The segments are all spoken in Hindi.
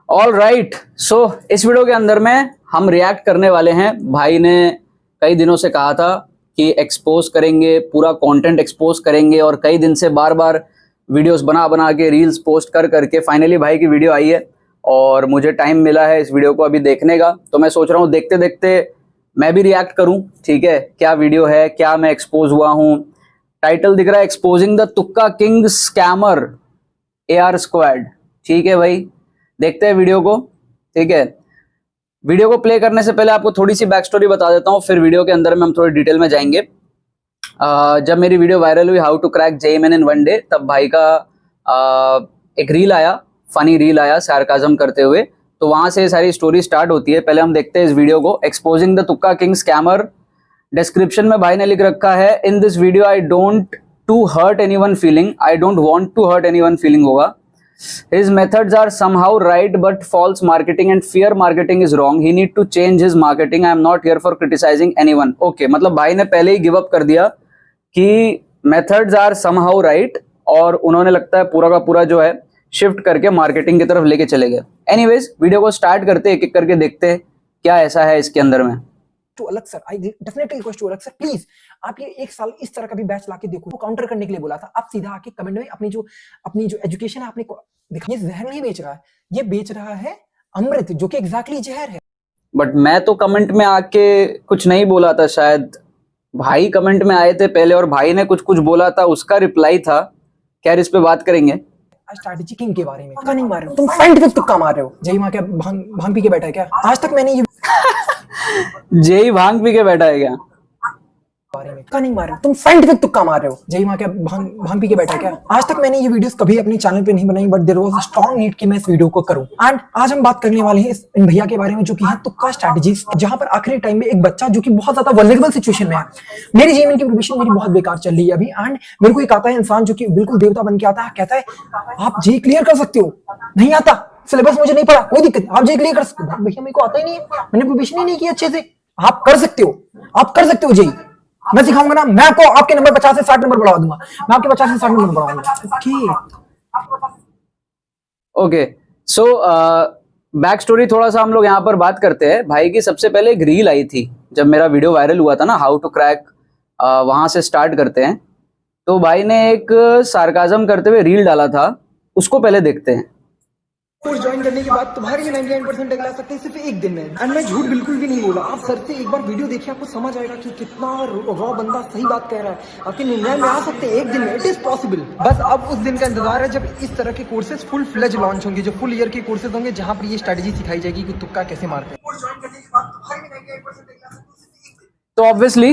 ऑल राइट, सो इस वीडियो के अंदर में हम रिएक्ट करने वाले हैं। भाई ने कई दिनों से कहा था कि एक्सपोज करेंगे, पूरा कंटेंट एक्सपोज करेंगे, और कई दिन से बार बार वीडियोस बना बना के रील्स पोस्ट कर करके फाइनली भाई की वीडियो आई है और मुझे टाइम मिला है इस वीडियो को अभी देखने का। तो मैं सोच रहा हूँ देखते देखते मैं भी रिएक्ट करूँ। ठीक है, क्या वीडियो है, क्या मैं एक्सपोज हुआ हूँ। टाइटल दिख रहा है एक्सपोजिंग द तुक्का किंग स्कैमर AR स्क्वाड। ठीक है भाई, देखते हैं वीडियो को। ठीक है, वीडियो को प्ले करने से पहले आपको थोड़ी सी बैक स्टोरी बता देता हूँ, फिर वीडियो के अंदर में हम थोड़ी डिटेल में जाएंगे। जब मेरी वीडियो वायरल हुई how to crack JEE main in one day, तब भाई का एक रील आया, फनी रील आया सार्काज्म करते हुए। तो वहां से सारी स्टोरी स्टार्ट होती है। पहले हम देखते हैं इस वीडियो को, एक्सपोजिंग द तुक्का किंग स्कैमर। डिस्क्रिप्शन में भाई ने लिख रखा है, in this video I don't to hurt anyone feeling, I don't want to hurt anyone feeling होगा। His methods are somehow right but false marketing and fear marketing is wrong. He need to change his marketing. I am not here for criticizing anyone. Okay, मतलब भाई ने पहले ही गिव अप कर दिया कि methods are somehow right, और उन्होंने लगता है पूरा का पूरा जो है शिफ्ट करके मार्केटिंग की तरफ लेके चले गए। एनीवेज, वीडियो को स्टार्ट करते एक एक करके देखते हैं क्या ऐसा है इसके अंदर में। To Alakh sir, I definitely request to Alakh sir, please आप ये एक साल इस तरह का भी बैच लाके देखो। वो काउंटर करने के लिए बोला था, आप सीधा आके कमेंट में अपनी जो एजुकेशन है आपने देखा। ये जहर नहीं बेच रहा है, ये बेच रहा है अमृत, जो कि एग्जैक्टली जहर है। बट मैं तो कमेंट में आके कुछ नहीं बोला था, शायद भाई कमेंट में आए थे पहले और भाई ने कुछ कुछ बोला था, उसका रिप्लाई था। खैर, इस पे बात करेंगे। स्ट्रैटेजी किंग के बारे में तुक्का नहीं मार रहे हो तुम, साइंटिफिक तुक्का मार रहे हो। जय मां क्या भांग पी के बैठा है क्या? आज तक मैंने ये जेई भांग पी के बैठा है क्या? बारे में तुक्का नहीं मार रहे हो तुम, साइंटिफिक तुक्का मार रहे हो। जय मां क्या भांग पी के बैठा है क्या? आज तक मैंने ये वीडियोस कभी अपने चैनल पे नहीं बनाई, but there was a strong need कि मैं इस वीडियो को करूं। एंड आज हम बात करने वाले हैं इन भैया के बारे में, जो कि है तुक्का स्ट्रैटेजीज, जहां पर आखिरी टाइम में एक बच्चा जो कि बहुत ज्यादा वल्नरेबल सिचुएशन में है। मेरी जीवन की प्रिपरेशन मेरी बहुत बेकार चल रही है अभी, एंड मेरे को एक आता है इंसान जो कि बिल्कुल देवता बन के आता है, कहता है आप जेई क्लियर कर सकते हो। नहीं आता, सिलेबस मुझे नहीं पढ़ा, कोई दिक्कत, आप जेई क्लियर कर सकते हो। भैया मेरे को आता ही नहीं है, मैंने प्रिपरेशन ही नहीं की अच्छे से। आप कर सकते हो, आप कर सकते हो जेई। मैं सिखाऊंगा ना, मैं आपको आपके नंबर 50 से 60 नंबर बढ़ा दूंगा, मैं आपके 50 से 60 नंबर बढ़ाऊंगा। ओके, सो बैक स्टोरी थोड़ा सा हम लोग यहाँ पर बात करते हैं। भाई की सबसे पहले एक रील आई थी जब मेरा वीडियो वायरल हुआ था ना, हाउ टू क्रैक, वहां से स्टार्ट करते हैं। तो भाई ने एक सार्काज्म करते हुए रील डाला था, उसको पहले देखते हैं। कोर्स ज्वाइन करने के बाद तुम्हारे 99% टैग ला सकते हैं सिर्फ एक दिन में। एंड मैं झूठ बिल्कुल भी नहीं बोला, आप सर से एक बार वीडियो देखिए, आपको समझ आएगा कि कितना रॉ बंदा सही बात कह रहा है। आपके 99 में आ सकते हैं एक दिन में, इट इज पॉसिबल। बस अब उस दिन का इंतजार है जब इस तरह के कोर्सेज फुल फ्लेज लॉन्च होंगे, जो फुल ईयर के कोर्सेज होंगे, जहां पर ये स्ट्रेटजी सिखाई जाएगी कि तुक्का कैसे मारते हैं। कोर्स ज्वाइन करने के बाद तुम्हारे 99% टैग ला सकते हैं सिर्फ एक दिन में। तो ऑब्वियसली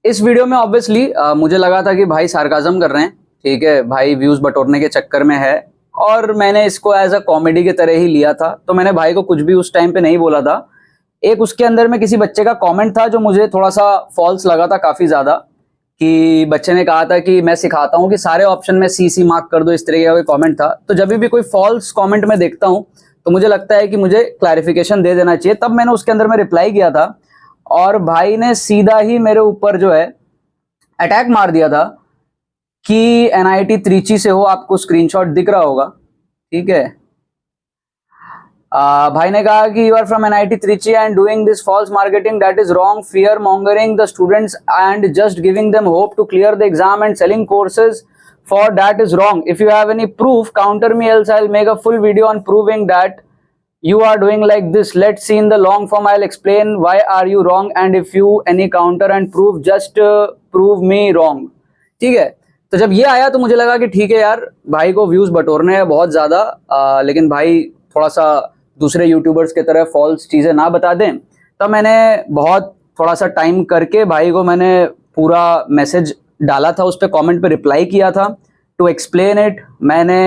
इस वीडियो में ऑब्वियसली मुझे लगा था कि भाई सार्काज्म कर रहे हैं। ठीक है, भाई व्यूज बटोरने के चक्कर में है, और मैंने इसको एज अ कॉमेडी के तरह ही लिया था। तो मैंने भाई को कुछ भी उस टाइम पे नहीं बोला था। एक उसके अंदर में किसी बच्चे का कमेंट था जो मुझे थोड़ा सा फॉल्स लगा था काफी ज्यादा, कि बच्चे ने कहा था कि मैं सिखाता हूँ कि सारे ऑप्शन में CC मार्क कर दो, इस तरीके का कोई कॉमेंट था। तो जब भी कोई फॉल्स कॉमेंट में देखता हूँ तो मुझे लगता है कि मुझे क्लैरिफिकेशन दे देना चाहिए। तब मैंने उसके अंदर में रिप्लाई किया था, और भाई ने सीधा ही मेरे ऊपर जो है अटैक मार दिया था कि NIT त्रिची से हो, आपको स्क्रीनशॉट दिख रहा होगा। ठीक है, भाई ने कहा कि you are from NIT Trichy and doing this false marketing, that is wrong, fear mongering the students and just giving them hope to clear the exam and selling courses for that is wrong. If you have any proof counter me, else I will make a full video on proving that you are doing like this. Let's see in the long form, I'll explain why are you wrong, and if you any counter and proof, just prove me wrong. ठीक है, तो जब ये आया तो मुझे लगा कि ठीक है यार, भाई को व्यूज बटोरने हैं बहुत ज्यादा, लेकिन भाई थोड़ा सा दूसरे यूट्यूबर्स की तरह फॉल्स चीजें ना बता दें। तब मैंने बहुत थोड़ा सा टाइम करके भाई को मैंने पूरा मैसेज डाला था, उस पर कॉमेंट पे रिप्लाई किया था टू एक्सप्लेन इट। मैंने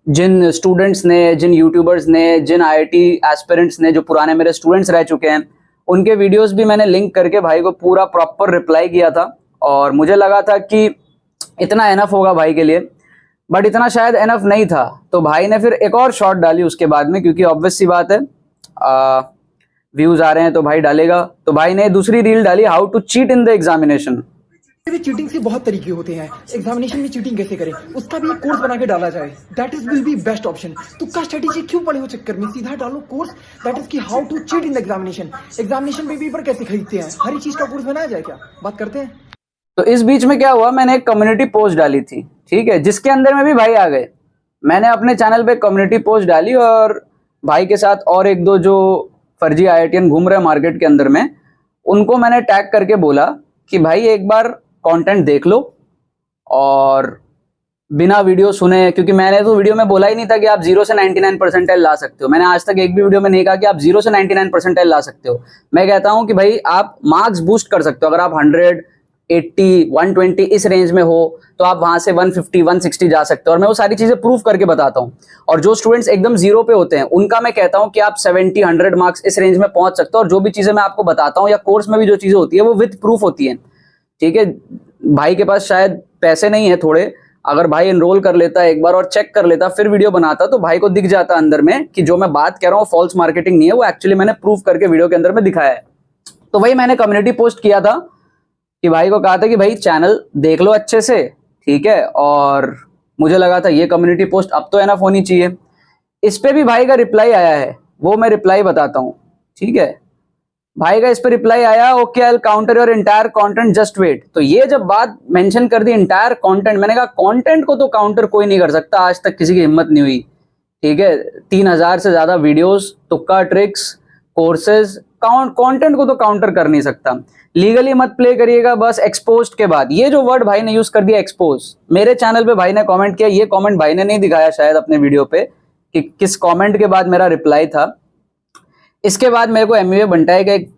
जिन स्टूडेंट्स ने, जिन यूट्यूबर्स ने, जिन IIT एस्पिरेंट्स ने, जो पुराने मेरे स्टूडेंट्स रह चुके हैं, उनके वीडियोस भी मैंने लिंक करके भाई को पूरा प्रॉपर रिप्लाई किया था। और मुझे लगा था कि इतना एनफ होगा भाई के लिए, बट इतना शायद एनफ नहीं था। तो भाई ने फिर एक और शॉट डाली उसके बाद में, क्योंकि ऑब्वियस सी बात है व्यूज आ रहे हैं तो भाई डालेगा। तो भाई ने दूसरी रील डाली, how to cheat in the examination. भी चीटिंग से बहुत तरीके होते हैं। एग्जामिनेशन में चीटिंग कैसे करें उसका भी एक कोर्स बना के डाला जाए, that is will be best option. तुक्का स्ट्रेटेजी क्यों पड़े हो चक्कर में, सीधा डालो कोर्स दैट इज की how to cheat in the examination. Examination में पेपर कैसे खरीदते हैं, हर एक चीज का कोर्स बनाया जाए, क्या बात करते हैं। तो इस बीच में क्या हुआ, मैंने एक कम्युनिटी पोस्ट डाली थी, ठीक है, जिसके अंदर में भी भाई आ गए। मैंने अपने चैनल पे कम्युनिटी पोस्ट डाली और भाई के साथ और एक दो जो फर्जी IITian घूम रहे हैं मार्केट के अंदर में, उनको मैंने टैग करके बोला कि भाई एक बार कंटेंट देख लो और बिना वीडियो सुने, क्योंकि मैंने तो वीडियो में बोला ही नहीं था कि आप 0 से 99 परसेंटाइल ला सकते हो। मैंने आज तक एक भी वीडियो में नहीं कहा कि आप 0 से 99 परसेंटाइल ला सकते हो। मैं कहता हूं कि भाई आप मार्क्स बूस्ट कर सकते हो। अगर आप 100, 80, 120 इस रेंज में हो तो आप वहां से 150, 160 जा सकते हो, और मैं वो सारी चीजें प्रूव करके बताता हूं। और जो स्टूडेंट्स एकदम जीरो पे होते हैं उनका मैं कहता हूं कि आप 70, 100 मार्क्स इस रेंज में पहुंच सकते हो। और जो भी चीजें मैं आपको बताता हूं या कोर्स में भी जो चीजें होती है वो विद प्रूफ होती है, ठीक है। भाई के पास शायद पैसे नहीं है थोड़े, अगर भाई एनरोल कर लेता एक बार और चेक कर लेता फिर वीडियो बनाता तो भाई को दिख जाता अंदर में कि जो मैं बात कह रहा हूँ फॉल्स मार्केटिंग नहीं है, वो एक्चुअली मैंने प्रूफ करके वीडियो के अंदर में दिखाया है। तो वही मैंने कम्युनिटी पोस्ट किया था कि भाई को कहा था कि भाई चैनल देख लो अच्छे से, ठीक है। और मुझे लगा था ये कम्युनिटी पोस्ट अब तो एनफ होनी चाहिए। इस पे भी भाई का रिप्लाई आया है, वो मैं रिप्लाई बताता हूँ, ठीक है। भाई का इस पे रिप्लाई आया, okay I will counter your entire content, just wait. तो ये जब बात मेंशन कर दी एंटायर कंटेंट, मैंने कहा कंटेंट को तो काउंटर कोई नहीं कर सकता, आज तक किसी की हिम्मत नहीं हुई, ठीक है। 3000 से ज्यादा वीडियोस, तुक्का ट्रिक्स, कोर्सेज, कंटेंट को तो काउंटर कर नहीं सकता। लीगली मत प्ले करिएगा बस एक्सपोज्ड के बाद। ये जो वर्ड भाई ने यूज कर दिया एक्सपोज, मेरे चैनल पे भाई ने कमेंट किया, ये कमेंट भाई ने नहीं दिखाया शायद अपने वीडियो पे कि किस कमेंट के बाद मेरा रिप्लाई था। इसके बाद मेरे को MUA बंटाई का एक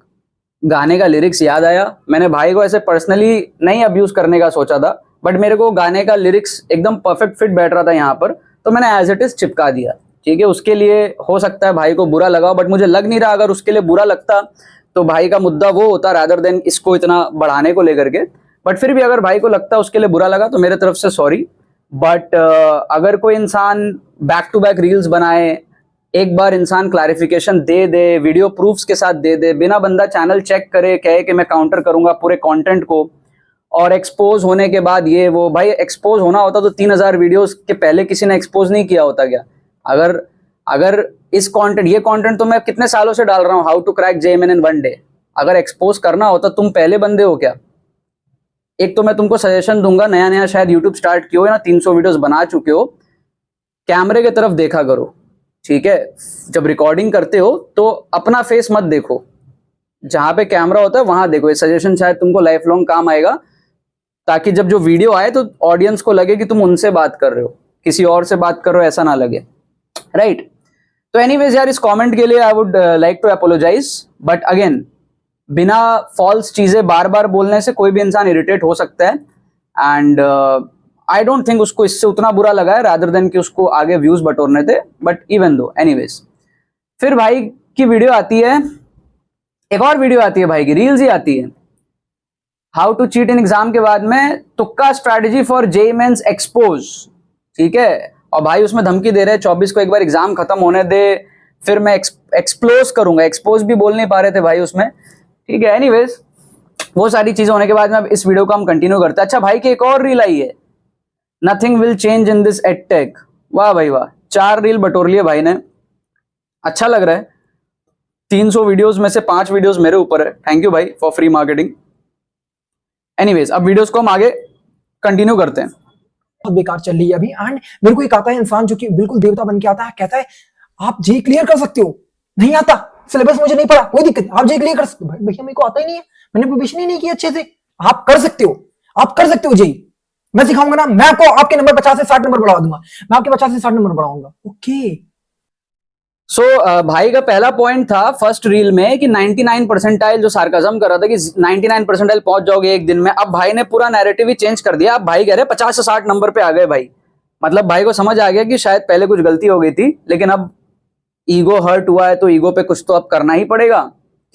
गाने का लिरिक्स याद आया। मैंने भाई को ऐसे पर्सनली नहीं अब्यूज करने का सोचा था, बट मेरे को गाने का लिरिक्स एकदम परफेक्ट फिट बैठ रहा था यहाँ पर, तो मैंने एज इट इज चिपका दिया, ठीक है। उसके लिए हो सकता है भाई को बुरा लगा, बट मुझे लग नहीं रहा अगर उसके लिए बुरा लगता तो भाई का मुद्दा वो होता रादर देन इसको इतना बढ़ाने को लेकर के। बट फिर भी अगर भाई को लगता उसके लिए बुरा लगा तो मेरे तरफ से सॉरी। बट अगर कोई इंसान बैक टू बैक रील्स बनाए, एक बार इंसान क्लैरिफिकेशन दे दे, वीडियो प्रूफ्स के साथ दे दे, बिना बंदा चैनल चेक करे कहे कि मैं काउंटर करूंगा पूरे कंटेंट को, और एक्सपोज होने के बाद ये वो, भाई एक्सपोज होना होता तो 3000 वीडियोस के पहले किसी ने एक्सपोज नहीं किया होता क्या? अगर इस कंटेंट, ये कंटेंट तो मैं कितने सालों से डाल रहा हूँ, how to crack JMN in 1 day, अगर एक्सपोज करना होता तुम पहले बंदे हो क्या? एक तो मैं तुमको सजेशन दूंगा, नया नया शायद यूट्यूब स्टार्ट किया हो या 300 वीडियोस बना चुके हो, कैमरे की तरफ देखा करो, ठीक है। जब रिकॉर्डिंग करते हो तो अपना फेस मत देखो, जहां पे कैमरा होता है वहां देखो। ये सजेशन शायद तुमको लाइफ लॉन्ग काम आएगा, ताकि जब जो वीडियो आए तो ऑडियंस को लगे कि तुम उनसे बात कर रहे हो, किसी और से बात कर रहे हो ऐसा ना लगे, राइट। तो एनीवेज यार, इस कमेंट के लिए I would like to apologize, but again बिना फॉल्स चीजें बार बार बोलने से कोई भी इंसान इरिटेट हो सकता है, एंड आई डोंट थिंक उसको इससे उतना बुरा लगा है रादर देन कि उसको आगे व्यूज बटोरने थे, बट इवन दो एनीवेज। फिर भाई की वीडियो आती है, एक और वीडियो आती है भाई की, रील्स ही आती है, how to cheat in exam के बाद में तुक्का strategy for JEE mains expose, ठीक है। और भाई उसमें धमकी दे रहे हैं 24 को एक बार एग्जाम खत्म होने दे, फिर मैं एक्सप्लोज करूंगा, एक्सपोज भी बोल नहीं पा रहे थे भाई उसमें, ठीक है। एनीवेज वो सारी चीजें होने के बाद में अब इस वीडियो को हम कंटिन्यू करते हैं। अच्छा भाई की एक और रील आई है, nothing will change in this edtech. वाह भाई वाह, 4 रील बटोर लिए भाई ने, अच्छा लग रहा है। 300 वीडियोस में से 5 वीडियोस मेरे ऊपर है, थैंक यू भाई फॉर फ्री मार्केटिंग। एनीवेज अब वीडियोस को हम आगे कंटिन्यू करते हैं। बहुत बेकार चल रही है अभी, एंड मेरे को एक आता है इंसान जो कि बिल्कुल देवता बन के आता है, कहता है आप JEE क्लियर कर सकते हो। नहीं आता, सिलेबस मुझे नहीं पढ़ा, कोई दिक्कत, आप JEE क्लियर कर सकते हो। भाई भैया मेरे को आता ही नहीं है, मैंने प्रिपरेशन ही नहीं की अच्छे से। आप कर सकते हो, आप कर सकते हो JEE, मैं सिखाऊंगा ना, मैं आपको आपके नंबर 50 से 60 नंबर बढ़ा दूंगा, मैं आपके 50 से 60 नंबर बढ़ाऊंगा, ओके। सो भाई का पहला पॉइंट था फर्स्ट रील में कि 99 परसेंटाइल, जो सार्काज्म कर रहा था कि 99 परसेंटाइल पहुंच जाओगे एक दिन में। अब भाई ने पूरा नैरेटिव ही चेंज कर दिया, अब भाई कह रहे 50 से 60 नंबर पे आ गए भाई। मतलब भाई को समझ आ गया कि शायद पहले कुछ गलती हो गई थी, लेकिन अब ईगो हर्ट हुआ है तो ईगो पे कुछ तो अब करना ही पड़ेगा,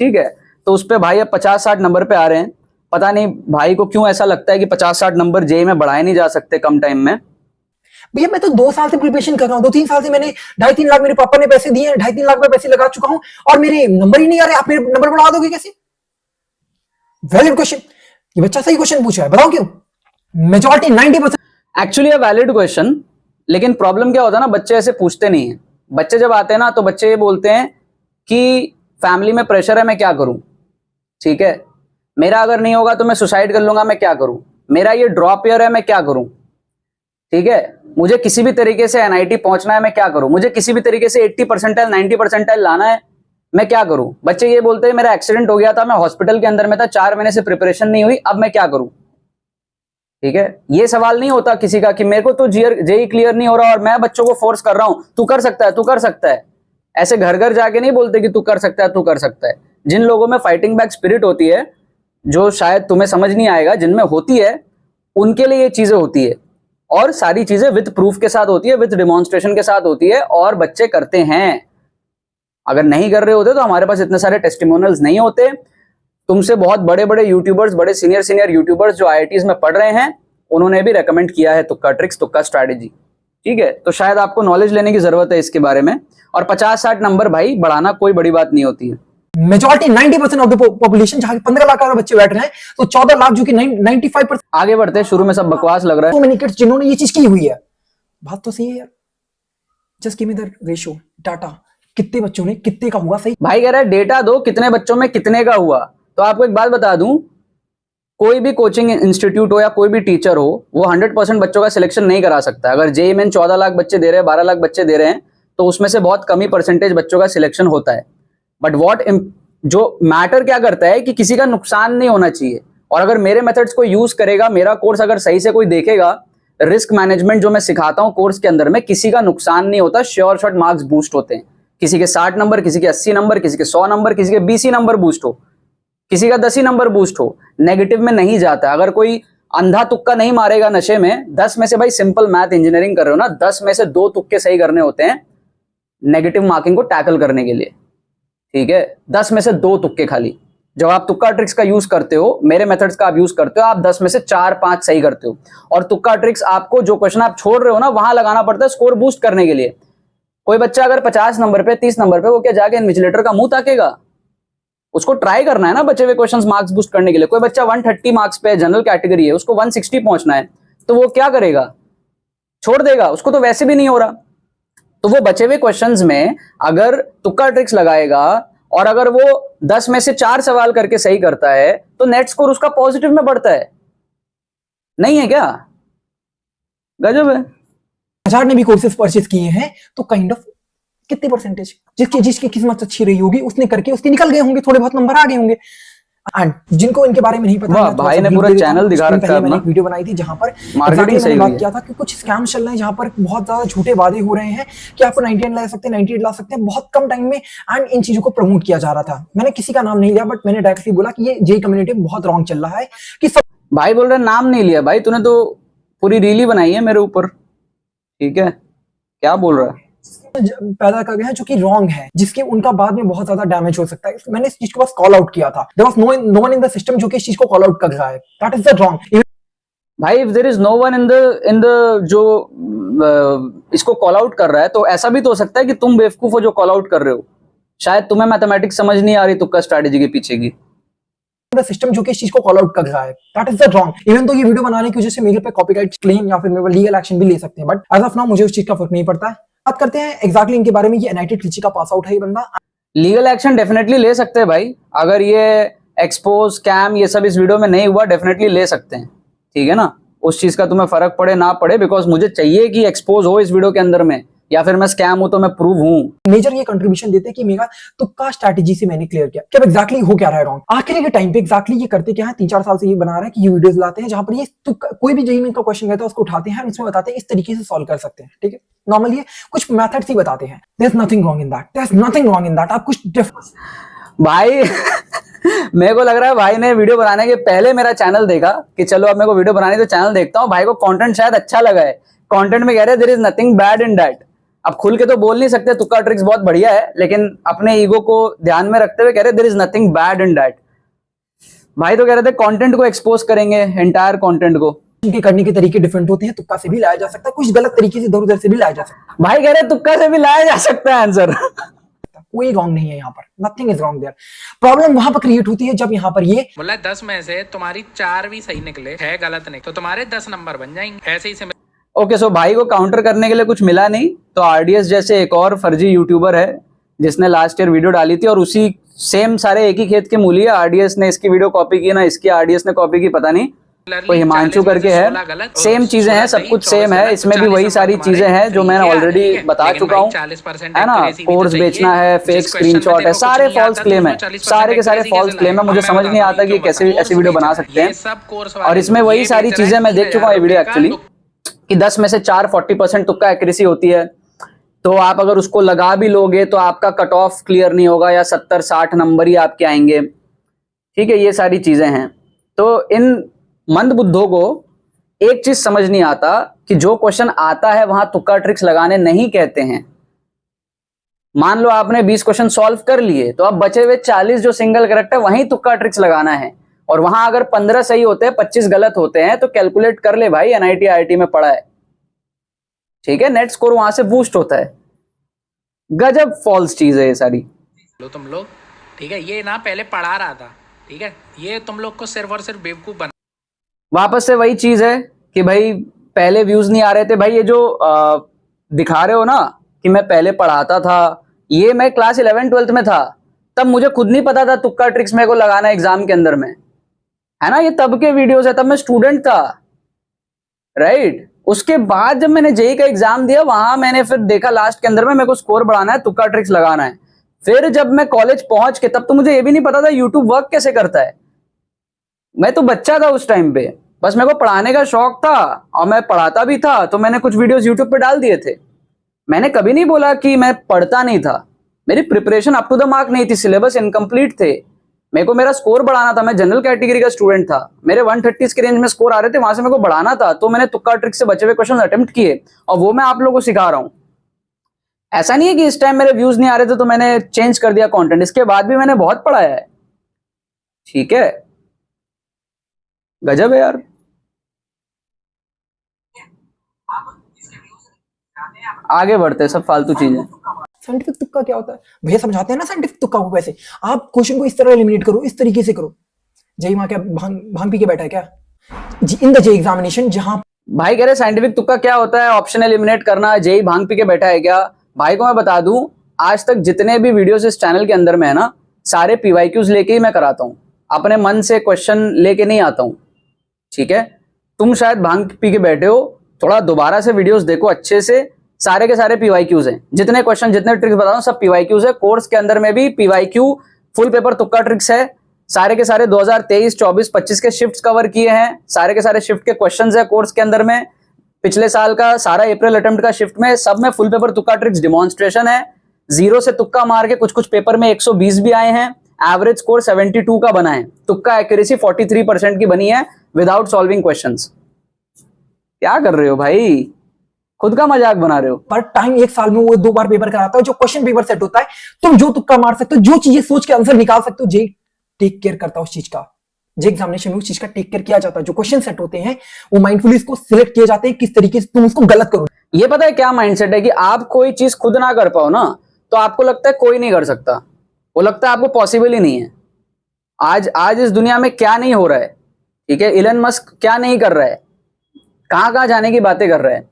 ठीक है। तो उस पे भाई अब 50-60 नंबर पे आ रहे हैं। पता नहीं भाई को क्यों ऐसा लगता है कि 50-60 नंबर JEE में बढ़ाए नहीं जा सकते कम टाइम में। भैया मैं तो 2 साल से प्रिपरेशन कर रहा हूँ, 2-3 साल से मैंने 2.5-3 लाख मेरे पापा ने पैसे दिए हैं, 2.5-3 लाख में पैसे लगा चुका हूं और मेरे नंबर ही नहीं आ रहे, आप मेरे नंबर बढ़ा दोगे कैसे? Valid question. ये बच्चा सही क्वेश्चन पूछा है, बताओ क्यों? Majority 90%। Actually a valid question, लेकिन प्रॉब्लम क्या होता है ना, बच्चे ऐसे पूछते नहीं है। बच्चे जब आते हैं ना तो बच्चे ये बोलते हैं कि फैमिली में प्रेशर है, मैं क्या करूं, ठीक है, मेरा अगर नहीं होगा तो मैं सुसाइड कर लूंगा, मैं क्या करूं, मेरा ये ड्रॉप ईयर है, मैं क्या करूं, ठीक है, मुझे किसी भी तरीके से एनआईटी पहुंचना है, मैं क्या करूं, मुझे किसी भी तरीके से 80 परसेंटाइल 90 परसेंटाइल लाना है, मैं क्या करूं। बच्चे ये बोलते हैं मेरा एक्सीडेंट हो गया था, मैं हॉस्पिटल के अंदर में था, 4 महीने से प्रिपरेशन नहीं हुई, अब मैं क्या करूं। ठीक है, ये सवाल नहीं होता किसी का कि मेरे को तो जेई क्लियर नहीं हो रहा और मैं बच्चों को फोर्स कर रहा हूं, तू कर सकता है, तू कर सकता है। ऐसे घर घर जाके नहीं बोलते कि तू कर सकता है, तू कर सकता है। जिन लोगों में फाइटिंग बैक स्पिरिट होती है, जो शायद तुम्हें समझ नहीं आएगा, जिनमें होती है, उनके लिए ये चीजें होती है, और सारी चीजें विद प्रूफ के साथ होती है, विद डिमॉन्स्ट्रेशन के साथ होती है, और बच्चे करते हैं। अगर नहीं कर रहे होते तो हमारे पास इतने सारे टेस्टिमोनियल्स नहीं होते। तुमसे बहुत बड़े बड़े यूट्यूबर्स, बड़े सीनियर यूट्यूबर्स जो आईआईटीज में पढ़ रहे हैं, उन्होंने भी रेकमेंड किया है तुक्का ट्रिक्स, तुक्का स्ट्रैटेजी। ठीक है, तो शायद आपको नॉलेज लेने की जरूरत है इसके बारे में। और 50-60 नंबर भाई बढ़ाना कोई बड़ी बात नहीं होती है। मेजॉरिटी 90% ऑफ द पॉपुलेशन, जहां 15 लाख अगर बच्चे बैठ रहे हैं तो 14 लाख जो कि 95%। आगे बढ़ते हैं, शुरू में सब बकवास लग रहा है। तो मेनी किड्स जिन्होंने ये चीज की हुई है, बात तो सही है यार। Just give me the ratio, data, कितने बच्चों ने कितने का हुआ सही। भाई कह रहा है डेटा दो, कितने बच्चों में कितने का हुआ। तो आपको एक बात बता दूं, कोई भी कोचिंग इंस्टीट्यूट हो या कोई भी टीचर हो, वो 100% बच्चों का सिलेक्शन नहीं करा सकता। अगर जेईई मेन 14 लाख बच्चे दे रहे हैं, 12 लाख बच्चे दे रहे हैं, तो उसमें से बहुत कम ही परसेंटेज बच्चों का सिलेक्शन होता है। बट जो मैटर क्या करता है कि किसी का नुकसान नहीं होना चाहिए। और अगर मेरे मेथड्स को यूज करेगा, मेरा कोर्स अगर सही से कोई देखेगा, रिस्क मैनेजमेंट जो मैं सिखाता हूं कोर्स के अंदर में, किसी का नुकसान नहीं होता। श्योर शॉट मार्क्स बूस्ट होते हैं। किसी के 60 नंबर, किसी के 80 नंबर, किसी के 100 नंबर, किसी के 20 नंबर बूस्ट हो, किसी का 10 नंबर बूस्ट हो, नेगेटिव में नहीं जाता। अगर कोई अंधा तुक्का नहीं मारेगा नशे में, 10 में से, भाई सिंपल मैथ इंजीनियरिंग कर रहे हो ना, 10 में से 2 तुक्के सही करने होते हैं नेगेटिव मार्किंग को टैकल करने के लिए। ठीक है, 10 में से 2 तुक्के खाली। जब आप तुक्का ट्रिक्स का यूज करते हो, मेरे मेथड्स का आप यूज करते हो, आप 10 में से 4-5 सही करते हो। और तुक्का ट्रिक्स आपको जो क्वेश्चन आप छोड़ रहे हो ना, वहां लगाना पड़ता है स्कोर बूस्ट करने के लिए। कोई बच्चा अगर 50 नंबर पे, 30 नंबर पे, वो क्या जाके इन्विजिलेटर का मुंह ताकेगा? उसको ट्राई करना है ना बचे हुए क्वेश्चंस मार्क्स बूस्ट करने के लिए। कोई बच्चा 130 मार्क्स पे जनरल कैटेगरी है, उसको 160 पहुंचना है, तो वो क्या करेगा? छोड़ देगा, उसको तो वैसे भी नहीं हो रहा। तो वो बचे हुए क्वेश्चंस में अगर तुक्का ट्रिक्स लगाएगा और अगर वो 10 में से 4 सवाल करके सही करता है, तो नेट स्कोर उसका पॉजिटिव में बढ़ता है। नहीं है क्या? गजब है। 1000 ने भी कोर्सेज परचेज किए हैं, तो काइंड ऑफ कितनी परसेंटेज, जिसकी किस्मत अच्छी रही होगी उसने करके उसके निकल गए होंगे, थोड़े बहुत नंबर आ गए होंगे। एंड जिनको इनके बारे में नहीं पता, भाई ने पूरा चैनल दिखा रखा है। मैंने एक वीडियो बनाई थी जहां पर मार्केटिंग सही बात किया था कि कुछ स्कैम्स चल रहे हैं, जहां पर बहुत ज्यादा झूठे वादे हो रहे हैं कि आपको 99 ला सकते हैं, 98 ला सकते हैं बहुत कम टाइम में। एंड इन चीजों को प्रमोट किया जा रहा था। मैंने किसी का नाम नहीं लिया, बट मैंने डायरेक्टली बोला कि ये जेईई कम्युनिटी बहुत रॉन्ग चल रहा है कि सब। भाई बोल रहे नाम नहीं लिया। भाई तूने तो पूरी रील ही बनाई है मेरे ऊपर। ठीक है, क्या बोल रहा है? पैदा कर गए हैं जो कि रॉन्ग है, जिसके उनका बाद में बहुत ज्यादा डैमेज हो सकता है। मैंने इस चीज को बस कॉल आउट किया था। There was no one in the system जो कि इस चीज को कॉल आउट कर रहा है। That is the wrong. भाई if there is no one in the जो इसको कॉल आउट कर रहा है, तो ऐसा भी तो हो सकता है कि तुम बेवकूफ हो जो कॉल आउट कर रहे हो। शायद तुम्हें मैथमेटिक्स समझ नहीं आ रही तुक्का स्ट्रैटेजी के पीछे की। सिस्टम जो कि इस चीज को कॉल आउट कर रहा है, that is the wrong. Even तो ये वीडियो बनाने की वजह से मेरे पे कॉपीराइट क्लेम या फिर मेरे लीगल एक्शन भी ले सकते हैं, बट एज ऑफ नाउ मुझे उस चीज का फर्क नहीं पड़ता है। बात करते हैं एग्जैक्टली इनके बारे में। ये एनआईटी ट्रिची का पास आउट है ये बंदा। लीगल एक्शन डेफिनेटली ले सकते हैं भाई। अगर ये एक्सपोज, स्कैम, ये सब इस वीडियो में नहीं हुआ, डेफिनेटली ले सकते हैं। ठीक है ना, उस चीज का तुम्हें फर्क पड़े ना पड़े, बिकॉज मुझे चाहिए कि एक्सपोज हो इस वीडियो के अंदर में, या फिर मैं स्कैम हूं तो मैं प्रूव हूं। मेजर ये कंट्रीब्यूशन देते हैं कि मेरा तुक्का स्ट्रैटेजी से मैंने क्लियर किया कि अब एग्जैक्टली हो क्या रहा है रॉन्ग। आखिर के टाइम पे एग्जैक्टली ये करते क्या है, 3-4 साल से ये बना रहा है कि ये वीडियोस लाते हैं जहां पर ये कोई भी जेईई का क्वेश्चन रहता है उसको उठाते हैं, उसमें बताते हैं इस तरीके से सॉल्व कर सकते हैं। ठीक है, नॉर्मली कुछ मेथड्स ही बताते हैं। There is nothing wrong in that, there is nothing wrong in that. आप कुछ भाई मेरे को लग रहा है भाई ने वीडियो बनाने के पहले मेरा चैनल देखा कि चलो अब मेरे को वीडियो बनानी तो चैनल देखता हूँ। भाई को कंटेंट शायद अच्छा लगा है। कंटेंट में कह रहे there is nothing bad in that. अब खुल के तो बोल नहीं सकते तुक्का ट्रिक्स बहुत बढ़िया है, लेकिन अपने ईगो को ध्यान में रखते हुए कह रहे there is nothing bad in that. भाई तो कह रहे थे कंटेंट को एक्सपोज करेंगे, एंटायर कंटेंट को। इनके करने के तरीके डिफरेंट होते हैं। तुक्का से भी लाया जा सकता है, कुछ गलत तरीके से इधर उधर से भी लाया जा सकता है। भाई कह रहे तुक्का से भी लाया जा सकता है आंसर। कोई रॉन्ग नहीं है यहाँ पर, nothing is wrong there. Problem वहां पर क्रिएट होती है जब यहाँ पर ये बोला 10 में से तुम्हारी 4 भी सही निकले, 6 गलत निकले, तो तुम्हारे 10 नंबर बन जाएंगे। ऐसे ही से ओके, सो भाई को काउंटर करने के लिए कुछ मिला नहीं, तो आरडीएस जैसे एक और फर्जी यूट्यूबर है जिसने लास्ट ईयर वीडियो डाली थी और उसी सेम सारे एक ही खेत के मूली है। आरडीएस ने इसकी वीडियो कॉपी की ना इसकी आरडीएस ने कॉपी की, पता नहीं कोई हिमांशु करके है। सेम चीजें हैं, सब कुछ सेम है, इसमें भी वही सारी चीजें हैं जो मैंने ऑलरेडी बता चुका हूँ, है ना। कोर्स बेचना है, फेक स्क्रीनशॉट है, सारे फॉल्स क्लेम है, सारे के सारे फॉल्स क्लेम है। मुझे समझ नहीं आता कि कैसे ऐसी वीडियो बना सकते हैं। और इसमें वही सारी चीजें मैं देख चुका हूँ ये वीडियो एक्चुअली, कि 10 में से 4 40% तुक्का एक्यूरेसी होती है। तो आप अगर उसको लगा भी लोगे तो आपका कट ऑफ क्लियर नहीं होगा, या 70-60 नंबर ही आपके आएंगे। ठीक है, ये सारी चीजें हैं। तो इन मंद बुद्धों को एक चीज समझ नहीं आता कि जो क्वेश्चन आता है वहां तुक्का ट्रिक्स लगाने नहीं कहते हैं। मान लो आपने 20 क्वेश्चन सॉल्व कर लिए, तो अब बचे हुए 40 जो सिंगल करेक्ट है वहीं तुक्का ट्रिक्स लगाना है। और वहां अगर 15 सही होते हैं, 25 गलत होते हैं, तो कैलकुलेट कर ले भाई, एनआईटी आईआईटी में पढ़ा है, ठीक है, नेट स्कोर वहां से बूस्ट होता है। गजब फॉल्स चीज है ये सारी। लो तुम लोग, ठीक है, ये ना पहले पढ़ा रहा था, ठीक है, ये तुम लोग को सिर्फ और सिर्फ बेवकूफ बना। वापस से वही चीज है कि भाई पहले व्यूज नहीं आ रहे थे। भाई ये जो दिखा रहे हो ना कि मैं पहले पढ़ाता था, ये मैं क्लास 11-12 में था, तब मुझे खुद नहीं पता था तुक्का ट्रिक्स मेरे को लगाना एग्जाम के अंदर में, है ना। ये तब के वीडियोस है, तब मैं स्टूडेंट था, राइट। उसके बाद जब मैंने जेई का एग्जाम दिया, वहां मैंने फिर देखा लास्ट के अंदर में मेरे को स्कोर बढ़ाना है, तुक्का ट्रिक्स लगाना है। फिर जब मैं कॉलेज पहुंच के, तब तो मुझे ये भी नहीं पता था यूट्यूब वर्क कैसे करता है। मैं तो बच्चा था उस टाइम पे, बस मेरे को पढ़ाने का शौक था और मैं पढ़ाता भी था, तो मैंने कुछ वीडियोस यूट्यूब पे डाल दिए थे। मैंने कभी नहीं बोला कि मैं पढ़ता नहीं था, मेरी preparation up to the mark नहीं थी, सिलेबस इनकम्प्लीट थे, मेरे को मेरा स्कोर बढ़ाना था। मैं जनरल कैटेगरी का स्टूडेंट था, मेरे 130 के रेंज में स्कोर आ रहे थे, वहां से मेरे को बढ़ाना था, तो मैंने तुक्का ट्रिक से बचे हुए क्वेश्चन अटेम्प्ट किए और वो मैं आप लोगों को सिखा रहा हूं। ऐसा नहीं है कि इस टाइम मेरे व्यूज नहीं आ रहे थे तो मैंने चेंज कर दिया कंटेंट, इसके बाद भी मैंने बहुत पढ़ाया है, ठीक है। गजब है यार। आगे बढ़ते, सब फालतू चीजें। साइंटिफिक तुक्का क्या होता है भैया, समझाते हैं ना साइंटिफिक तुक्का को कैसे। आप क्वेश्चन को इस तरह एलिमिनेट करो, इस तरीके से करो। जय मां क्या भांग पी के बैठा है क्या इन द जे एग्जामिनेशन, जहां भाई कह रहे साइंटिफिक तुक्का क्या होता है, ऑप्शन एलिमिनेट करना, जेई भांग पी के बैठा है क्या। भाई को मैं बता दूं, आज तक जितने भी वीडियोस इस चैनल के अंदर में है ना, सारे पीवाईक्यूज लेके ही मैं कराता हूं, अपने मन से क्वेश्चन लेके नहीं आता हूं, ठीक है। तुम शायद भांग पी के बैठे हो, थोड़ा दोबारा से वीडियोस देखो अच्छे से, सारे के सारे पीवाईक्यूज हैं, जितने क्वेश्चन जितने ट्रिक्स बता रहा हूं सब पीवाईक्यूज है। कोर्स के अंदर में भी पीवाईक्यू फुल पेपर तुक्का ट्रिक्स है, सारे के सारे 2023, 24, 25 के शिफ्ट्स कवर किए हैं, सारे के सारे शिफ्ट के क्वेश्चंस है कोर्स के अंदर में। पिछले साल का सारा अप्रैल अटेम्प्ट का शिफ्ट में सब में फुल पेपर तुक्का ट्रिक्स डिमॉन्स्ट्रेशन है। जीरो से तुक्का मार के कुछ कुछ पेपर में 120 भी आए हैं, एवरेज स्कोर 72 का बना है, तुक्का एक्यूरेसी 43% की बनी है विदाउट सॉल्विंग क्वेश्चंस। क्या कर रहे हो भाई, खुद का मजाक बना रहे हो। पर टाइम एक साल में वो 2 बार पेपर कराता है, जो क्वेश्चन पेपर सेट होता है, तुम जो तुक्का मार सकते हो, जो चीजें सोच के आंसर निकाल सकते हो, जे टेक केयर करता है उस चीज का। जे एग्जामिनेशन में उस चीज का टेक केयर किया जाता है। जो क्वेश्चन सेट होते हैं वो माइंडफुली इसको सिलेक्ट किए जाते हैं, किस तरीके से तुम उसको गलत करो। ये पता है क्या माइंडसेट है कि आप कोई चीज खुद ना कर पाओ ना, तो आपको लगता है कोई नहीं कर सकता, वो लगता है आपको पॉसिबल ही नहीं है। आज इस दुनिया में क्या नहीं हो रहा है, ठीक है। इलन मस्क क्या नहीं कर रहा है, कहां कहां जाने की बातें कर रहा है,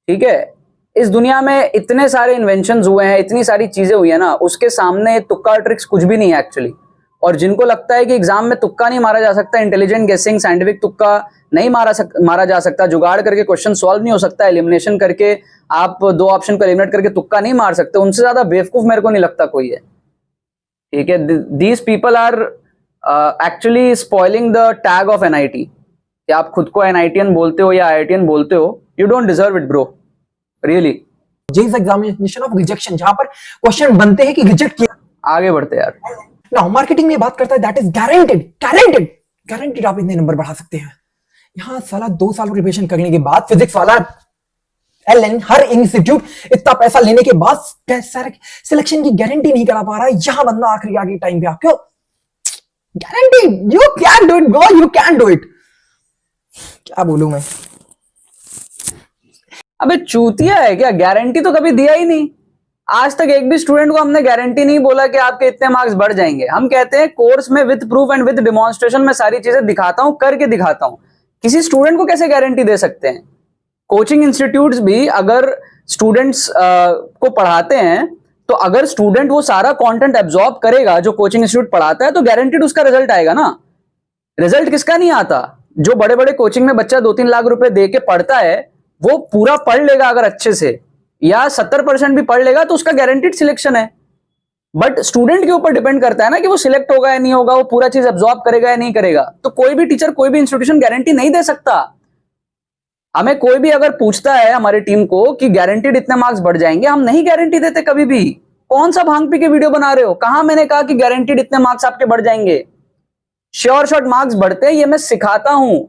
ठीक है। इस दुनिया में इतने सारे इन्वेंशंस हुए हैं, इतनी सारी चीजें हुई है ना, उसके सामने तुक्का ट्रिक्स कुछ भी नहीं है एक्चुअली। और जिनको लगता है कि एग्जाम में तुक्का नहीं मारा जा सकता, इंटेलिजेंट गेसिंग, साइंटिफिक तुक्का नहीं मारा जा सकता, जुगाड़ करके क्वेश्चन सॉल्व नहीं हो सकता, एलिमिनेशन करके आप 2 ऑप्शन को एलिमिनेट करके तुक्का नहीं मार सकते, उनसे ज्यादा बेवकूफ मेरे को नहीं लगता कोई है, ठीक है। These people are actually spoiling the tag of NIT. कि आप खुद को एनआईटीएन बोलते हो या आईआईटीएन बोलते हो, you don't deserve it bro, really. JEE examination of rejection, जहां पर क्वेश्चन बनते हैं कि रिजेक्ट किया। आगे बढ़ते यार। नाउ मार्केटिंग में बात करता है, दैट इज गारंटेड आप इतने नंबर बढ़ा सकते हैं। यहां साला 2 साल प्रिपरेशन करने के बाद फिजिक्स वाला एलएन हर इंस्टीट्यूट इतना पैसा लेने के बाद सिलेक्शन की गारंटी नहीं करा पा रहा है। यहां बंदा आखिरी आगे टाइम पे आ क्यों, guarantee you can do it bro, you can do it. क्या बोलूं मैं, अबे चूतिया है क्या, गारंटी तो कभी दिया ही नहीं। आज तक एक भी स्टूडेंट को हमने गारंटी नहीं बोला कि आपके इतने मार्क्स बढ़ जाएंगे। हम कहते हैं कोर्स में with proof and with demonstration में सारी चीजें दिखाता हूं, करके दिखाता हूं। किसी स्टूडेंट को कैसे गारंटी दे सकते हैं? कोचिंग इंस्टीट्यूट्स भी अगर स्टूडेंट्स को पढ़ाते हैं तो अगर स्टूडेंट वो सारा कंटेंट एब्जॉर्ब करेगा जो कोचिंग इंस्टीट्यूट पढ़ाता है तो गारंटीड उसका रिजल्ट आएगा ना। रिजल्ट किसका नहीं आता? जो बड़े बड़े कोचिंग में बच्चा 2-3 लाख रुपए दे के पढ़ता है वो पूरा पढ़ लेगा अगर अच्छे से, या 70% भी पढ़ लेगा तो उसका गारंटीड सिलेक्शन है। बट स्टूडेंट के ऊपर डिपेंड करता है ना कि वो सिलेक्ट होगा या नहीं होगा, वो पूरा चीज एब्जॉर्ब करेगा या नहीं करेगा। तो कोई भी टीचर, कोई भी इंस्टीट्यूशन गारंटी नहीं दे सकता। हमें कोई भी अगर पूछता है हमारी टीम को कि गारंटीड इतने मार्क्स बढ़ जाएंगे, हम नहीं गारंटी देते कभी भी। कौन सा भांग पी के वीडियो बना रहे हो? कहां मैंने कहा कि गारंटीड इतने मार्क्स आपके बढ़ जाएंगे? श्योर शॉट मार्क्स बढ़ते हैं, ये मैं सिखाता हूं।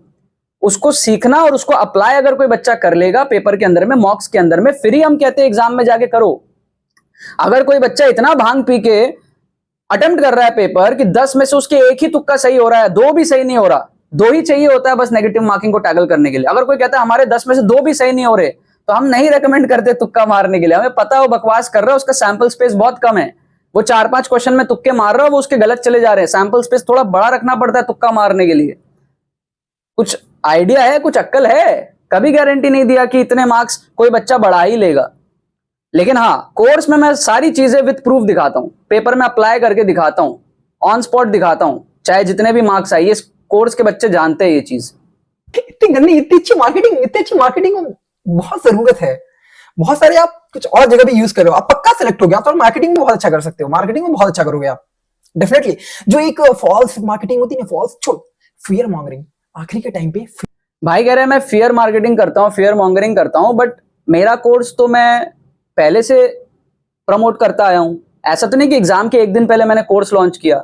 उसको सीखना और उसको अप्लाई अगर कोई बच्चा कर लेगा पेपर के अंदर में, मॉक्स के अंदर में, फिर ही हम कहते हैं एग्जाम में जाके करो। अगर कोई बच्चा इतना भांग पी के अटेम्प्ट कर रहा है पेपर कि 10 में से उसके एक ही तुक्का सही हो रहा है, 2 भी सही नहीं हो रहा, 2 ही चाहिए होता है बस नेगेटिव मार्किंग को टैकल करने के लिए। अगर कोई कहता है हमारे 10 में से 2 भी सही नहीं हो रहे, तो हम नहीं रेकमेंड करते तुक्का मारने के लिए। हमें पता है वो बकवास कर रहा है, उसका सैंपल स्पेस बहुत कम है, वो 4-5 क्वेश्चन में तुक्के मार रहा है, वो उसके गलत चले जा रहे हैं। सैंपल स्पेस थोड़ा बड़ा रखना पड़ता है तुक्का मारने के लिए। कुछ आइडिया है, कुछ अक्ल है। कभी गारंटी नहीं दिया कि इतने मार्क्स कोई बच्चा बढ़ा ही लेगा। लेकिन हाँ, कोर्स में मैं सारी चीजें विद प्रूफ दिखाता हूं, पेपर में अप्लाई करके दिखाता हूं, ऑन स्पॉट दिखाता हूं, चाहे जितने भी मार्क्स आए। इस कोर्स के बच्चे जानते हैं ये चीज। इतनी गंदी, इतनी अच्छी मार्केटिंग बहुत जरूरत है। बहुत सारे आप कुछ और जगह भी यूज कर रहे हो, आप पक्का सेलेक्ट हो गया तो मार्केटिंग में बहुत अच्छा कर सकते हो। मार्केटिंग में बहुत अच्छा करोगे आप डेफिनेटली। जो एक फॉल्स मार्केटिंग होती है ना, फॉल्स छोड़, फियर मॉन्गरिंग आखिरी के टाइम पे। भाई कह रहे हैं मैं फियर मार्केटिंग करता हूं, फियर मॉन्गरिंग करता हूं, बट मेरा कोर्स तो मैं पहले से प्रमोट करता आया हूं। ऐसा तो नहीं कि एग्जाम के एक दिन पहले मैंने कोर्स लॉन्च किया।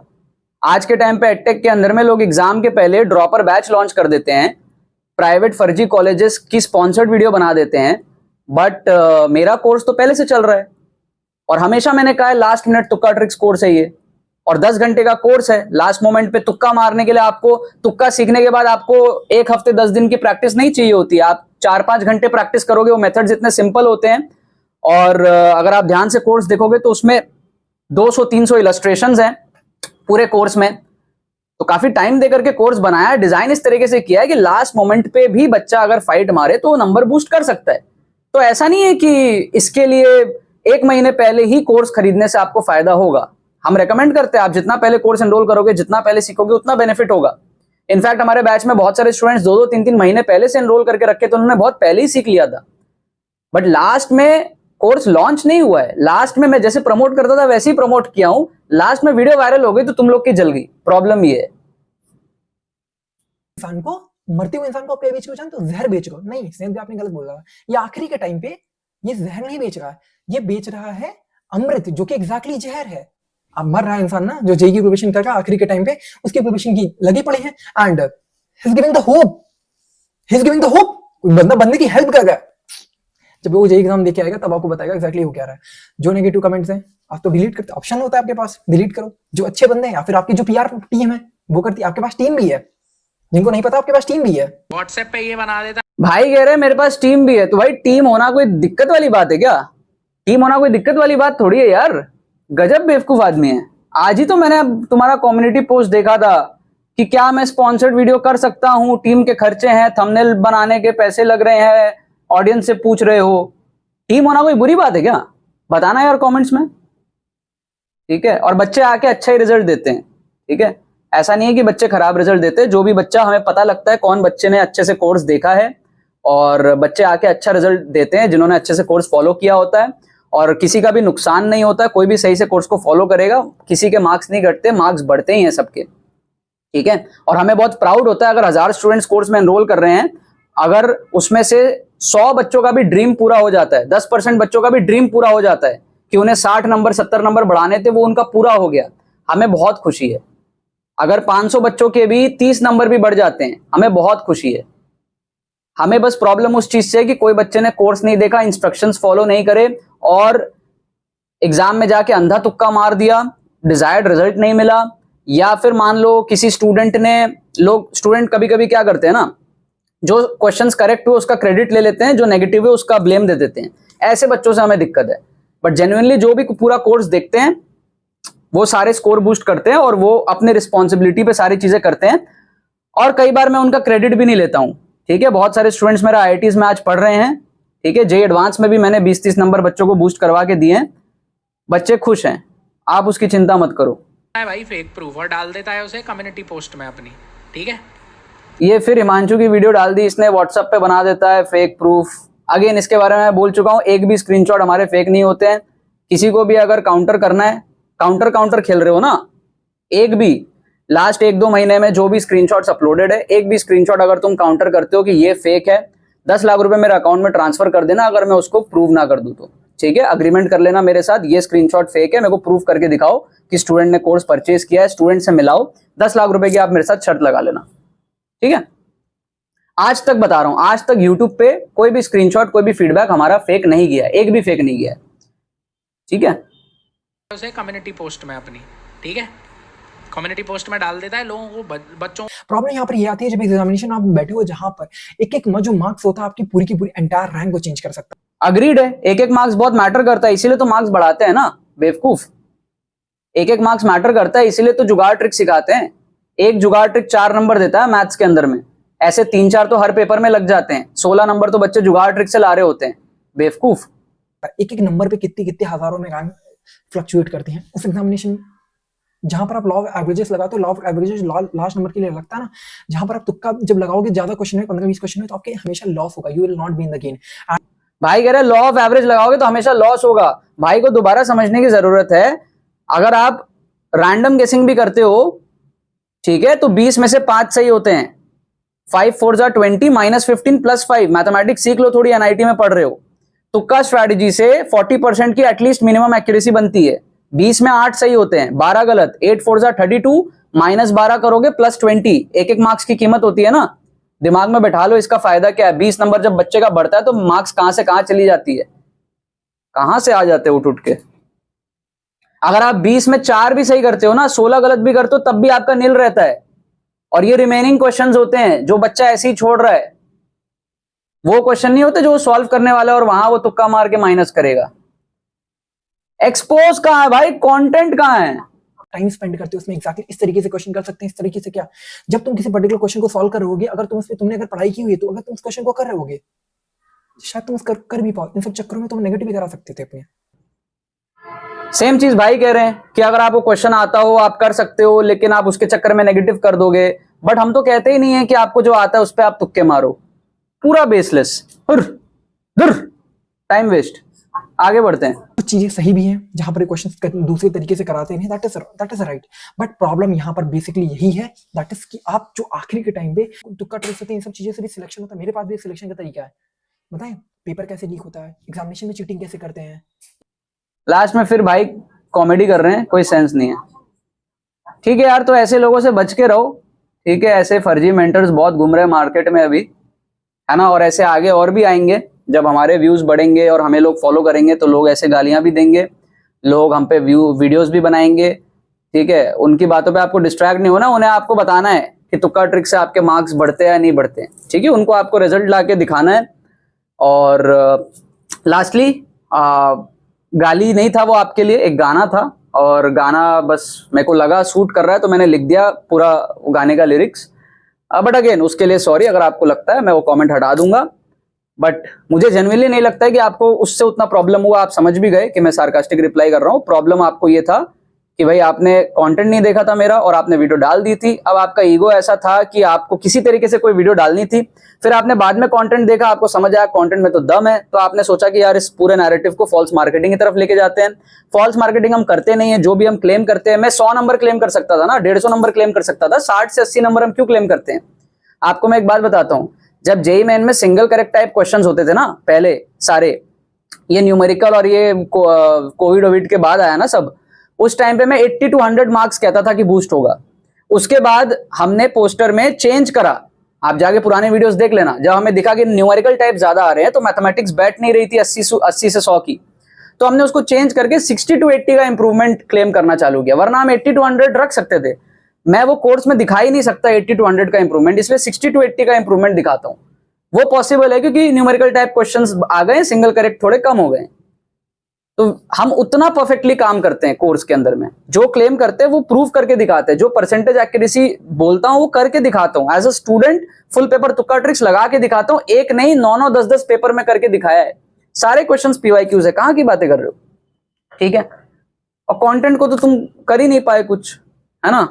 आज के टाइम पे एडटेक के अंदर में लोग एग्जाम के पहले ड्रॉपर बैच लॉन्च कर देते हैं, प्राइवेट फर्जी कॉलेजेस की स्पॉन्सर्ड वीडियो बना देते हैं। बट मेरा कोर्स तो पहले से चल रहा है और हमेशा मैंने कहा है लास्ट मिनट तुक्का ट्रिक्स कोर्स है ये, और 10 घंटे का कोर्स है। लास्ट मोमेंट पे तुक्का मारने के लिए आपको, तुक्का सीखने के बाद आपको 1 हफ्ते 10 दिन की प्रैक्टिस नहीं चाहिए होती, आप 4-5 घंटे प्रैक्टिस करोगे। वो मेथड्स इतने सिंपल होते हैं और अगर आप ध्यान से कोर्स देखोगे तो उसमें 200-300 इलस्ट्रेशंस हैं पूरे कोर्स में। तो काफी टाइम देकर के कोर्स बनाया है, डिजाइन इस तरीके से किया है कि लास्ट मोमेंट पे भी बच्चा अगर फाइट मारे तो नंबर बूस्ट कर सकता है। तो ऐसा नहीं है कि इसके लिए 1 महीने पहले ही कोर्स खरीदने से आपको फायदा होगा। हम रेकमेंड करते हैं आप जितना पहले कोर्स एनरोल करोगे, जितना पहले सीखोगे, उतना बेनिफिट होगा। इनफैक्ट हमारे बैच में बहुत सारे स्टूडेंट्स 2-2, 3-3 महीने पहले से एनरोल करके रखे, तो उन्होंने बहुत पहले ही सीख लिया था। बट लास्ट में कोर्स लॉन्च नहीं हुआ है। लास्ट में मैं जैसे प्रमोट करता था वैसे ही प्रमोट किया हूं। लास्ट में वीडियो वायरल हो गई तो तुम लोग की जल गई। प्रॉब्लम ये है। इंसान को, मरते हुए इंसान को आप क्या बेच रहे हो जान? तो जहर बेच रहे हो। नहीं, सेम भी आपने गलत बोला। ये आखिरी के टाइम पे ये जहर नहीं बेच रहा है, ये बेच रहा है अमृत, जो कि एग्जैक्टली जहर है। अब मर रहा है इंसान ना, जो जेई की प्रिपरेशन कर रहा है आखिरी के टाइम पे, उसकी प्रिपरेशन की लगे पड़े हैं and he is giving the hope, he is giving the hope. बंदा बंदे की हेल्प कर रहा है। जब वो जेई एग्जाम देके आएगा तब आपको बताएगा एग्जैक्टली वो क्या रहा है। जो नेगेटिव कमेंट्स हैं आप तो डिलीट करते, ऑप्शन होता है आपके पास, डिलीट करो। जो अच्छे बंदे हैं या फिर आपकी जो पीआर टीम है वो करती है। आपके पास टीम भी है, जिनको नहीं पता आपके पास टीम भी है। व्हाट्सएप पे ये बना देता। भाई कह रहे हैं मेरे पास टीम भी है, तो भाई टीम होना कोई दिक्कत वाली बात है क्या? टीम होना कोई दिक्कत वाली बात थोड़ी है यार। गजब बेवकूफ आदमी है। आज ही तो मैंने तुम्हारा कम्युनिटी पोस्ट देखा था कि क्या मैं स्पॉन्सर्ड वीडियो कर सकता हूं, टीम के खर्चे हैं, थंबनेल बनाने के पैसे लग रहे हैं, ऑडियंस से पूछ रहे हो। टीम होना कोई बुरी बात है क्या? बताना यार कमेंट्स में, ठीक है। और बच्चे आके अच्छा ही रिजल्ट देते हैं, ठीक है। ऐसा नहीं है कि बच्चे खराब रिजल्ट देते हैं। जो भी बच्चा, हमें पता लगता है कौन बच्चे ने अच्छे से कोर्स देखा है, और बच्चे आके अच्छा रिजल्ट देते हैं जिन्होंने अच्छे से कोर्स फॉलो किया होता है। और किसी का भी नुकसान नहीं होता, कोई भी सही से कोर्स को फॉलो करेगा, किसी के मार्क्स नहीं घटते, मार्क्स बढ़ते ही हैं सबके, ठीक है। और हमें बहुत प्राउड होता है अगर 1000 स्टूडेंट्स कोर्स में एनरोल कर रहे हैं, अगर उसमें से 100 बच्चों का भी ड्रीम पूरा हो जाता है, 10% बच्चों का भी ड्रीम पूरा हो जाता है कि उन्हें 60 नंबर 70 नंबर बढ़ाने थे, वो उनका पूरा हो गया, हमें बहुत खुशी है। अगर 500 बच्चों के भी 30 नंबर भी बढ़ जाते हैं, हमें बहुत खुशी है। हमें बस प्रॉब्लम उस चीज से कि कोई बच्चे ने कोर्स नहीं देखा, इंस्ट्रक्शंस फॉलो नहीं करे और एग्जाम में जाके अंधा तुक्का मार दिया, डिजायर्ड रिजल्ट नहीं मिला। या फिर मान लो किसी स्टूडेंट ने, स्टूडेंट कभी कभी क्या करते हैं ना, जो क्वेश्चंस करेक्ट हुए उसका क्रेडिट ले लेते हैं, जो नेगेटिव है उसका ब्लेम दे देते हैं। ऐसे बच्चों से हमें दिक्कत है। बट जेन्युइनली जो भी पूरा कोर्स देखते हैं वो सारे स्कोर बूस्ट करते हैं और वो अपने रिस्पॉन्सिबिलिटी पे सारी चीजें करते हैं, और कई बार मैं उनका क्रेडिट भी नहीं लेता हूं। ठीक है, बहुत सारे स्टूडेंट्स मेरा IITs में आज पढ़ रहे हैं। ठीक है, JEE एडवांस में भी मैंने 20-30 नंबर बच्चों को बूस्ट करवा के दिए हैं, बच्चे खुश हैं, आप उसकी चिंता मत करो। है भाई फेक प्रूफ और डाल देता है उसे कम्युनिटी पोस्ट में अपनी। ठीक है, ये फिर हिमांशु की वीडियो डाल दी इसने, व्हाट्सएप पे बना देता है फेक प्रूफ। अगेन इसके बारे में मैं बोल चुका हूं, एक भी स्क्रीनशॉट हमारे फेक नहीं होते हैं। किसी को भी अगर काउंटर करना है, काउंटर खेल रहे हो ना, एक भी लास्ट 1-2 महीने में जो भी स्क्रीनशॉट्स अपलोडेड है, एक भी स्क्रीनशॉट अगर तुम काउंटर करते हो कि ये फेक है, 10 लाख रुपए मेरे अकाउंट में ट्रांसफर कर देना, अगर मैं उसको प्रूव ना कर दूं तो। ठीक है, अग्रीमेंट कर लेना मेरे साथ, ये स्क्रीनशॉट फेक है, मेरे को प्रूव करके दिखाओ कि स्टूडेंट ने कोर्स परचेज किया है, स्टूडेंट से मिलाओ, 10 लाख रुपए की आप मेरे साथ शर्त लगा लेना। ठीक है, आज तक बता रहा हूं, आज तक यूट्यूब पे कोई भी स्क्रीनशॉट, कोई भी फीडबैक हमारा फेक नहीं गया, एक भी फेक नहीं गया। ठीक है, उसे कम्युनिटी पोस्ट में अपनी। ठीक है, कम्युनिटी पोस्ट में डाल देता है लोगों को, बच्चों। प्रॉब्लम यहाँ पर ये आती है जब एग्जामिनेशन आप बैठे हो जहां पर एक जो मार्क्स होता है आपकी पूरी की पूरी एंटायर रैंक को चेंज कर सकता है। अग्रीड है, एक मार्क्स बहुत मैटर करता है, इसीलिए तो मार्क्स बढ़ाते हैं ना बेवकूफ। एक मार्क्स मैटर करता है, इसीलिए तो जुगाड़ ट्रिक सिखाते हैं। एक जुगाड़ ट्रिक 4 नंबर देता है मैथ्स के अंदर में, ऐसे 3-4 तो हर पेपर में लग जाते हैं, 16 नंबर तो बच्चे जुगाड़ ट्रिक से ला रहे होते हैं, बेवकूफ। एक नंबर पे कितने हजारों में रैंक फ्लक्चुएट करती हैं। उस एग्जामिनेशन जहां पर आप लॉ ऑफ एवरेजेस लगाते हो, law of averages last number के लिए लगता है ना, जहां पर आप तुक्का जब लगाओगे, ज्यादा क्वेश्चन है, 15-20 क्वेश्चन है, तो आपके हमेशा लॉस होगा, you will not be in the gain. भाई कह रहे लॉ ऑफ एवरेज लगाओगे तो हमेशा लॉस होगा। भाई को दोबारा समझने की जरूरत है, अगर आप रैंडम गेसिंग भी करते हो, ठीक है, तो 20 में से 5 सही होते हैं, 5 4 20 -15 +5। मैथमेटिक्स सीख लो थोड़ी, NIT में पढ़ रहे हो। तुक्का स्ट्रैटेजी से 40% की एटलीस्ट मिनिमम एक्यूरेसी बनती है। 20 में 8 सही होते हैं, 12 गलत, 8 4 32 -12 करोगे +20। एक मार्क्स की कीमत होती है ना, दिमाग में बैठा लो इसका फायदा क्या है। 20 नंबर जब बच्चे का बढ़ता है तो मार्क्स कहां से कहां चली जाती है, कहां से आ जाते हैं उठ के। अगर आप 20 में 4 भी सही करते हो ना, 16 गलत भी करते हो, तब भी आपका नील रहता है। और ये रिमेनिंग क्वेश्चंस होते हैं जो बच्चा ऐसे ही छोड़ रहा है, वो क्वेश्चन नहीं होते जो वो सॉल्व करने वाला है और वहां वो तुक्का मार के माइनस करेगा। एक्सपोज कहां है भाई, कंटेंट कहां है। टाइम स्पेंड करते हो उसमें, एग्जैक्टली इस तरीके से क्वेश्चन कर सकते हैं, इस तरीके से क्या, जब तुम किसी पर्टिकुलर क्वेश्चन को सॉल्व कर रहे होगे, अगर तुम उसमें तुमने अगर पढ़ाई की हुई है, तो अगर तुम उस क्वेश्चन को कर रहे होगे, शायद तुम कर भी पाओ। इन सब चक्करों में तुम नेगेटिव भी करा सकते थे अपने। सेम चीज भाई कह रहे हैं कि अगर आपको क्वेश्चन आता हो आप कर सकते हो, लेकिन आप उसके चक्कर में नेगेटिव कर दोगे। बट हम तो कहते ही नहीं है कि आपको जो आता है उस पर आप तुक्के मारो, पूरा बेसलेस, टाइम वेस्ट। आगे बढ़ते हैं। कुछ चीजें सही भी हैं जहां पर क्वेश्चन दूसरे तरीके से कराते हैं, that is right. But problem यहाँ पर बेसिकली यही है, दैट इज कि आप जो आखिरी के टाइम पे तुक्का ट्रेस होते हैं, इन सब चीजों से भी सिलेक्शन होता है। मेरे पास भी एक सिलेक्शन का तरीका है, बताएं पेपर कैसे लीक होता है, एग्जामिनेशन में चीटिंग कैसे करते हैं। लास्ट में फिर भाई कॉमेडी कर रहे हैं, कोई सेंस नहीं है। ठीक है यार, तो ऐसे लोगों से बच के रहो। ठीक है, ऐसे फर्जी मेंटर्स बहुत घूम रहे हैं मार्केट में अभी, है ना, और ऐसे आगे और भी आएंगे। जब हमारे व्यूज बढ़ेंगे और हमें लोग फॉलो करेंगे तो लोग ऐसे गालियां भी देंगे, लोग हम पे वीडियोस भी बनाएंगे। ठीक है, उनकी बातों पे आपको डिस्ट्रैक्ट नहीं होना, उन्हें आपको बताना है कि तुक्का ट्रिक से आपके मार्क्स बढ़ते हैं या नहीं बढ़ते हैं। ठीक है, उनको आपको रिजल्ट ला के दिखाना है। और लास्टली गाली नहीं था वो आपके लिए, एक गाना था, और गाना बस मेरे को लगा सूट कर रहा है तो मैंने लिख दिया पूरा गाने का लिरिक्स। बट अगेन उसके लिए सॉरी, अगर आपको लगता है मैं वो कमेंट हटा दूंगा। बट मुझे जेन्युइनली नहीं लगता है कि आपको उससे उतना प्रॉब्लम हुआ। आप समझ भी गए कि मैं सार्कास्टिक रिप्लाई कर रहा हूँ। प्रॉब्लम आपको ये था कि भाई आपने कंटेंट नहीं देखा था मेरा और आपने वीडियो डाल दी थी। अब आपका ईगो ऐसा था कि आपको किसी तरीके से कोई वीडियो डालनी थी, फिर आपने बाद में कंटेंट देखा, आपको समझ आया कंटेंट में तो दम है, तो आपने सोचा कि यार इस पूरे नैरेटिव को फॉल्स मार्केटिंग की तरफ लेके जाते हैं। फॉल्स मार्केटिंग हम करते नहीं है, जो भी हम क्लेम करते हैं, मैं 100 नंबर क्लेम कर सकता था ना, 150 नंबर क्लेम कर सकता था, 60 से 80 नंबर हम क्यों क्लेम करते हैं। आपको मैं एक बात बताता हूं, जब जेईई मेन में सिंगल करेक्ट टाइप क्वेश्चंस होते थे ना पहले सारे, ये न्यूमेरिकल और ये कोविड के बाद आया ना सब, उस टाइम पे मैं 80 to 100 मार्क्स कहता था कि बूस्ट होगा। उसके बाद हमने पोस्टर में चेंज करा, आप जाके पुराने वीडियोस देख लेना, जब हमें दिखा कि न्यूमेरिकल टाइप ज्यादा आ रहे हैं तो मैथमेटिक्स बैठ नहीं रही थी 80 से 100 की, तो हमने उसको चेंज करके 60 to 80 का इंप्रूवमेंट क्लेम करना चालू किया। वरना हम 80 to 100 रख सकते थे। मैं वो कोर्स में दिखा ही नहीं सकता 80 to 100 का इंप्रूवमेंट, इसलिए 60 to 80 का इंप्रूवमेंट दिखाता हूं। वो पॉसिबल है क्योंकि न्यूमेरिकल टाइप क्वेश्चंस आ गए, सिंगल करेक्ट थोड़े कम हो गए। तो हम उतना परफेक्टली काम करते हैं कोर्स के अंदर में, जो क्लेम करते हैं वो प्रूव करके दिखाते हैं, जो परसेंटेज एक्यूरेसी बोलता हूं वो करके दिखाता हूं। As a student full paper तुक्का ट्रिक्स लगा के दिखाता हूं, एक नहीं 9-9 10-10 पेपर में करके दिखाया है, सारे क्वेश्चंस PYQs है, कहां की बातें कर रहे हो, ठीक है। और कंटेंट को तो तुम कर ही नहीं पाए कुछ, है ना।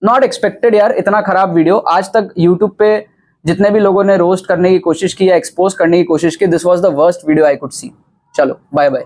नॉट एक्सपेक्टेड यार, इतना खराब वीडियो आज तक यूट्यूब पे जितने भी लोगों ने रोस्ट करने की कोशिश की या एक्सपोज करने की कोशिश की, this was the worst video I could see. चलो बाय बाय।